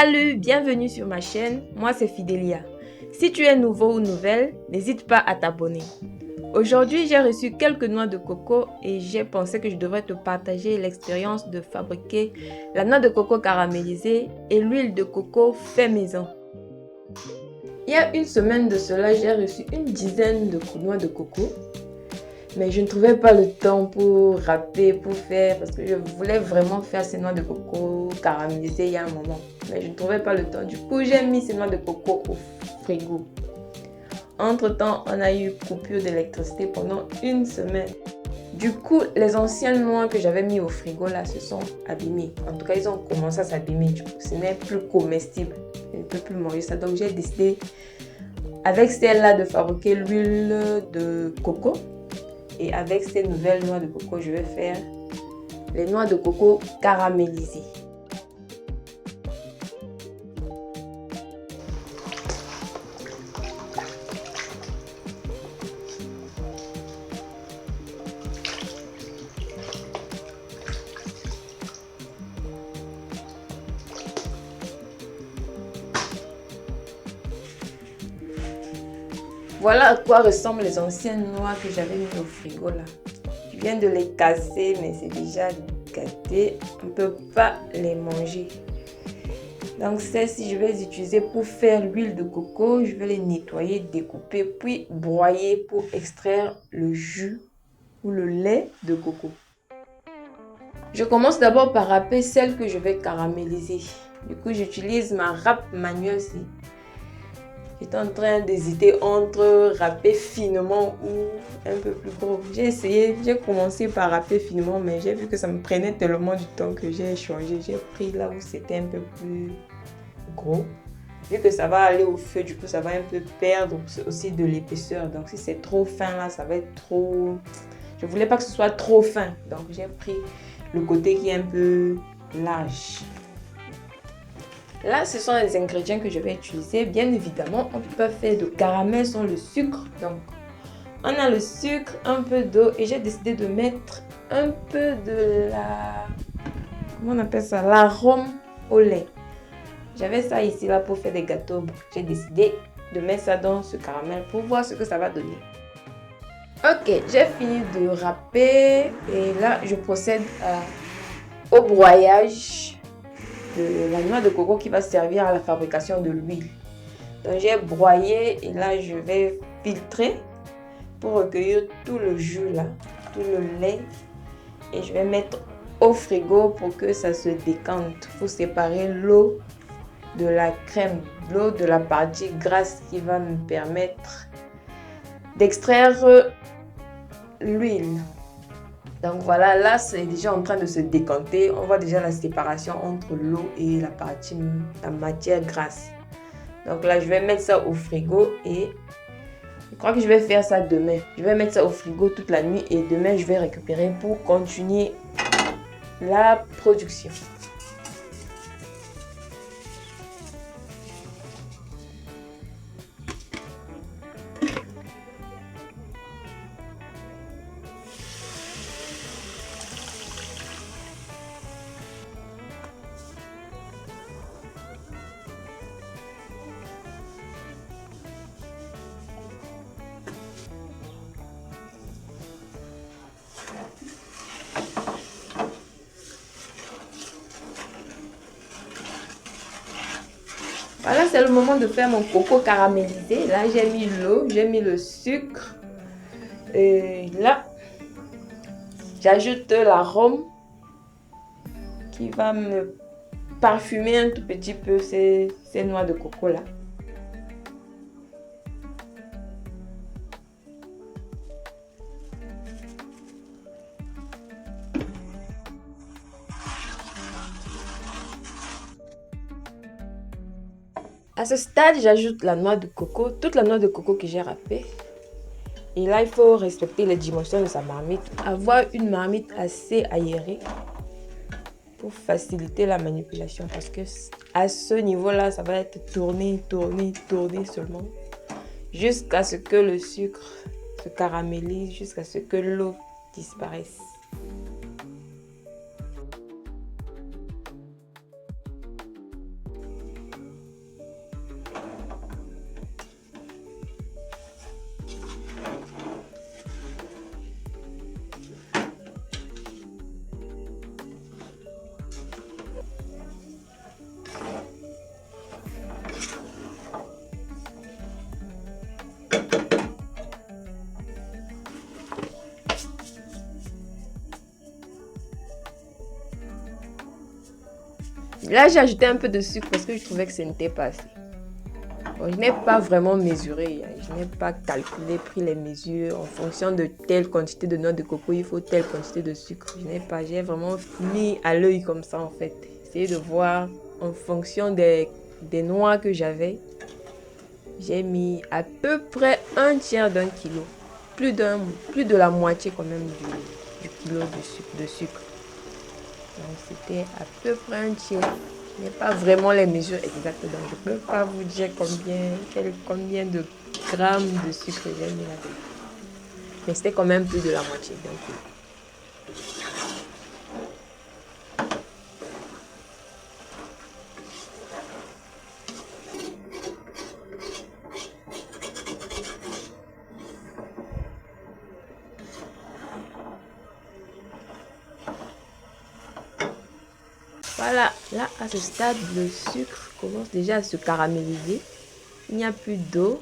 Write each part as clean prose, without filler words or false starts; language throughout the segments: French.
Salut, bienvenue sur ma chaîne, moi c'est Fidelia. Si tu es nouveau ou nouvelle, n'hésite pas à t'abonner. Aujourd'hui, j'ai reçu quelques noix de coco et j'ai pensé que je devrais te partager l'expérience de fabriquer la noix de coco caramélisée et l'huile de coco fait maison. Il y a une semaine de cela, j'ai reçu une dizaine de noix de coco. Mais je ne trouvais pas le temps pour râper, pour faire, parce que je voulais vraiment faire ces noix de coco caramélisées il y a un moment. Mais je ne trouvais pas le temps. Du coup, j'ai mis ces noix de coco au frigo. Entre-temps, on a eu coupure d'électricité pendant une semaine. Du coup, les anciennes noix que j'avais mis au frigo là se sont abîmées. En tout cas, ils ont commencé à s'abîmer. Du coup, ce n'est plus comestible. Je ne peux plus manger ça. Donc, j'ai décidé avec celle-là de fabriquer l'huile de coco. Et avec ces nouvelles noix de coco, je vais faire les noix de coco caramélisées. Voilà à quoi ressemblent les anciennes noix que j'avais mis au frigo là. Je viens de les casser, mais c'est déjà gâté. On ne peut pas les manger. Donc celles-ci, je vais les utiliser pour faire l'huile de coco. Je vais les nettoyer, découper, puis broyer pour extraire le jus ou le lait de coco. Je commence d'abord par râper celle que je vais caraméliser. Du coup, j'utilise ma râpe manuelle ici. J'étais en train d'hésiter entre râper finement ou un peu plus gros. J'ai commencé par râper finement, mais j'ai vu que ça me prenait tellement du temps que j'ai changé. J'ai pris là où c'était un peu plus gros. Vu que ça va aller au feu, du coup, ça va un peu perdre aussi de l'épaisseur. Donc, si c'est trop fin là, ça va être trop... Je voulais pas que ce soit trop fin. Donc, j'ai pris le côté qui est un peu large. Là, ce sont les ingrédients que je vais utiliser. Bien évidemment, on ne peut pas faire de caramel sans le sucre. Donc, on a le sucre, un peu d'eau et j'ai décidé de mettre un peu de la... Comment on appelle ça? L'arôme au lait. J'avais ça ici là pour faire des gâteaux. J'ai décidé de mettre ça dans ce caramel pour voir ce que ça va donner. Ok, j'ai fini de râper et là, je procède au broyage de la noix de coco qui va servir à la fabrication de l'huile. Donc j'ai broyé et là je vais filtrer pour recueillir tout le jus là, tout le lait et je vais mettre au frigo pour que ça se décante. Pour séparer l'eau de la crème, l'eau de la partie grasse qui va me permettre d'extraire l'huile. Donc voilà, là c'est déjà en train de se décanter. On voit déjà la séparation entre l'eau et la matière grasse. Donc là, je vais mettre ça au frigo et je crois que je vais faire ça demain. Je vais mettre ça au frigo toute la nuit et demain, je vais récupérer pour continuer la production. Voilà, c'est le moment de faire mon coco caramélisé. Là, j'ai mis l'eau, j'ai mis le sucre. Et là, j'ajoute l'arôme qui va me parfumer un tout petit peu ces noix de coco là. À ce stade, j'ajoute la noix de coco, toute la noix de coco que j'ai râpée. Et là, il faut respecter les dimensions de sa marmite. Avoir une marmite assez aérée pour faciliter la manipulation. Parce que à ce niveau-là, ça va être tourné, tourné, tourné seulement. Jusqu'à ce que le sucre se caramélise, jusqu'à ce que l'eau disparaisse. Là, j'ai ajouté un peu de sucre parce que je trouvais que ce n'était pas assez. Bon, je n'ai pas vraiment mesuré, hein. Je n'ai pas calculé, pris les mesures en fonction de telle quantité de noix de coco, il faut telle quantité de sucre. J'ai vraiment mis à l'œil comme ça en fait. Essayer de voir en fonction des noix que j'avais. J'ai mis à peu près un tiers d'un kilo. Plus de la moitié quand même du kilo de sucre. Donc c'était à peu près un tiers. Je n'ai pas vraiment les mesures exactes, donc je ne peux pas vous dire combien de grammes de sucre j'ai mis là-dedans. Mais c'était quand même plus de la moitié d'un kilo. Voilà, là à ce stade, le sucre commence déjà à se caraméliser. Il n'y a plus d'eau.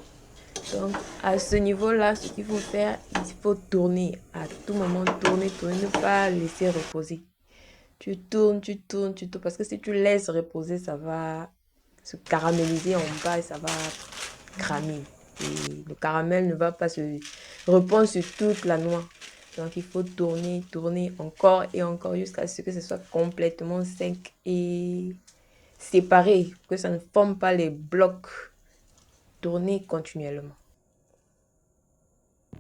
Donc à ce niveau-là, ce qu'il faut faire, il faut tourner. À tout moment, tourner, ne pas laisser reposer. Tu tournes, parce que si tu laisses reposer, ça va se caraméliser en bas et ça va cramer. Et le caramel ne va pas se répandre sur toute la noix. Donc il faut tourner encore et encore jusqu'à ce que ce soit complètement sec et séparé, que ça ne forme pas les blocs. Tourner continuellement.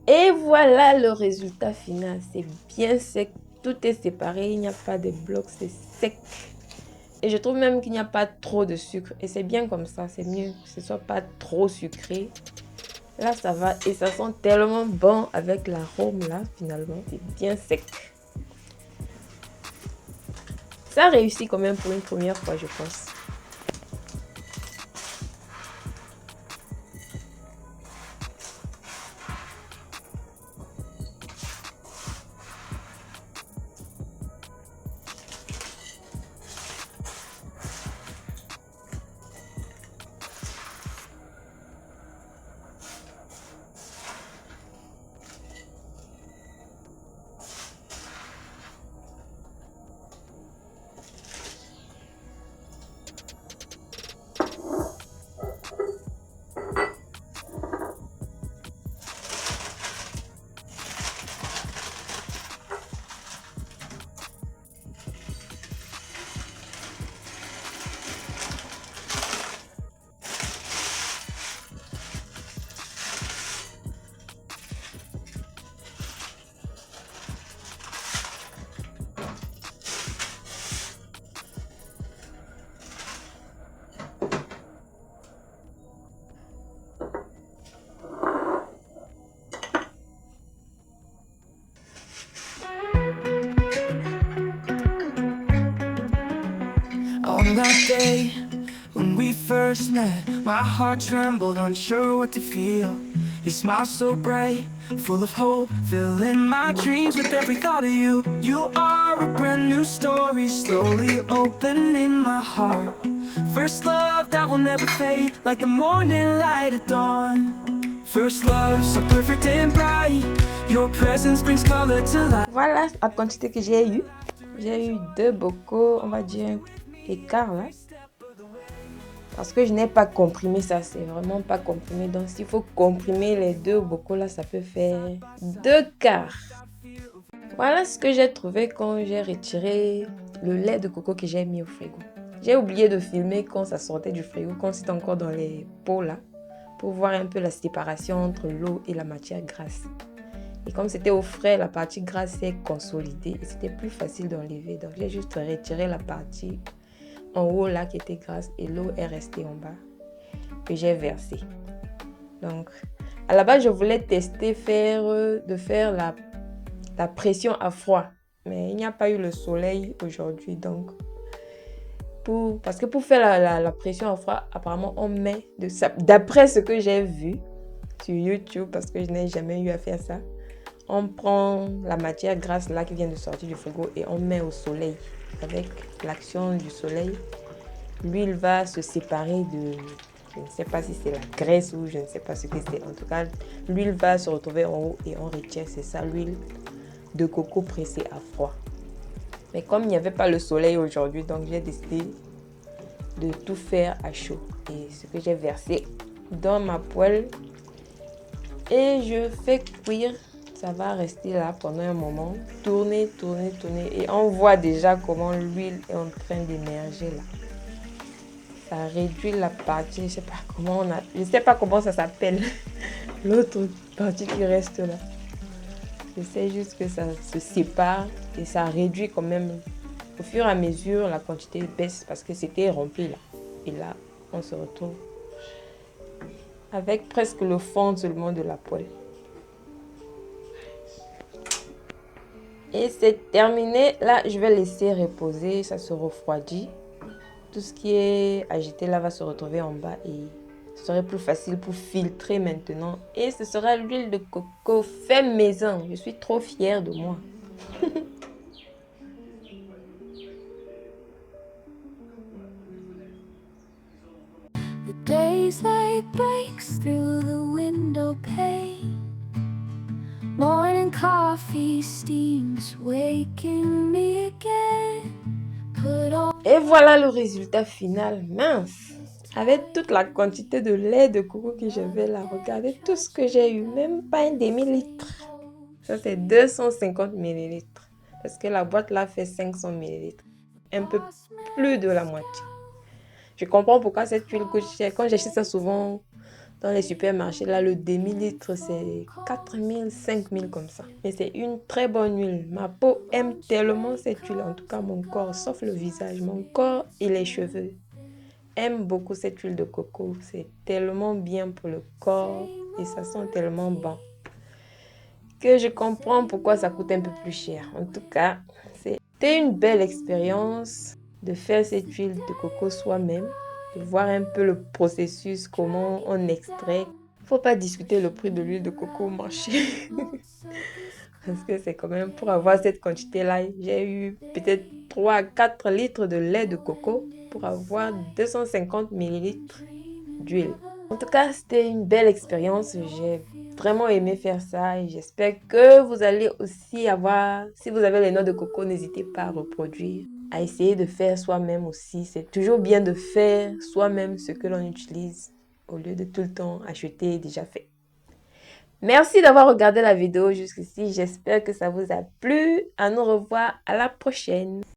Et voilà le résultat final. C'est bien sec, tout est séparé, il n'y a pas de blocs, c'est sec. Et je trouve même qu'il n'y a pas trop de sucre. Et c'est bien comme ça, c'est mieux que ce ne soit pas trop sucré. Là, ça va et ça sent tellement bon avec l'arôme là, finalement. C'est bien sec. Ça réussit quand même pour une première fois, je pense. On that day when we first met, my heart trembled, unsure what to feel. Your smile so bright, full of hope, filling my dreams with every thought of you. You are a brand new story, slowly opening my heart. First love that will never fade, like the morning light at dawn. First love, so perfect and bright, your presence brings color to life. Voilà la quantité que j'ai eue. J'ai eu 2 bocaux, on va dire écart là. Parce que je n'ai pas comprimé ça, c'est vraiment pas comprimé. Donc s'il faut comprimer les 2 bocaux là, ça peut faire 2 quarts. Voilà ce que j'ai trouvé quand j'ai retiré le lait de coco que j'ai mis au frigo. J'ai oublié de filmer quand ça sortait du frigo, quand c'était encore dans les pots là, pour voir un peu la séparation entre l'eau et la matière grasse. Et comme c'était au frais, la partie grasse s'est consolidée et c'était plus facile d'enlever. Donc j'ai juste retiré la partie en haut là qui était grasse et l'eau est restée en bas que j'ai versé. Donc à la base je voulais tester de faire la pression à froid, mais il n'y a pas eu le soleil aujourd'hui. Donc parce que pour faire la pression à froid, apparemment on met d'après ce que j'ai vu sur YouTube, parce que je n'ai jamais eu à faire ça, on prend la matière grasse là qui vient de sortir du frigo et on met au soleil. Avec l'action du soleil, l'huile va se séparer de, je ne sais pas si c'est la graisse ou je ne sais pas ce que c'est. En tout cas, l'huile va se retrouver en haut et on retire. C'est ça, l'huile de coco pressée à froid. Mais comme il n'y avait pas le soleil aujourd'hui, donc j'ai décidé de tout faire à chaud. Et ce que j'ai versé dans ma poêle. Et je fais cuire. Ça va rester là pendant un moment. Tourner. Et on voit déjà comment l'huile est en train d'émerger là. Ça réduit la partie, je sais pas comment ça s'appelle. L'autre partie qui reste là. Je sais juste que ça se sépare et ça réduit quand même. Au fur et à mesure, la quantité baisse parce que c'était rempli là. Et là, on se retrouve avec presque le fond seulement de la poêle. Et c'est terminé. Là, je vais laisser reposer. Ça se refroidit. Tout ce qui est agité là va se retrouver en bas et ce serait plus facile pour filtrer maintenant. Et ce sera l'huile de coco fait maison. Je suis trop fière de moi. The daylight breaks through the window pane. Morning coffee steams, waking me again. Put on. Et voilà le résultat final. Mince! Avec toute la quantité de lait de coco que j'avais là, regardez tout ce que j'ai eu. Même pas un demi-litre. Ça, c'est 250 millilitres. Parce que la boîte là fait 500 millilitres. Un peu plus de la moitié. Je comprends pourquoi cette huile coûte cher. Quand j'achète ça souvent dans les supermarchés, là, le demi-litre, c'est 4000, 5000 comme ça. Mais c'est une très bonne huile. Ma peau aime tellement cette huile, en tout cas mon corps, sauf le visage. Mon corps et les cheveux aiment beaucoup cette huile de coco. C'est tellement bien pour le corps et ça sent tellement bon que je comprends pourquoi ça coûte un peu plus cher. En tout cas, c'était une belle expérience de faire cette huile de coco soi-même, de voir un peu le processus, comment on extrait. Il ne faut pas discuter le prix de l'huile de coco au marché. Parce que c'est quand même pour avoir cette quantité-là. J'ai eu peut-être 3 à 4 litres de lait de coco pour avoir 250 millilitres d'huile. En tout cas, c'était une belle expérience. J'ai vraiment aimé faire ça et j'espère que vous allez aussi avoir, si vous avez les noix de coco, n'hésitez pas à reproduire, à essayer de faire soi-même aussi. C'est toujours bien de faire soi-même ce que l'on utilise au lieu de tout le temps acheter déjà fait. Merci d'avoir regardé la vidéo jusqu'ici. J'espère que ça vous a plu. À nous revoir à la prochaine.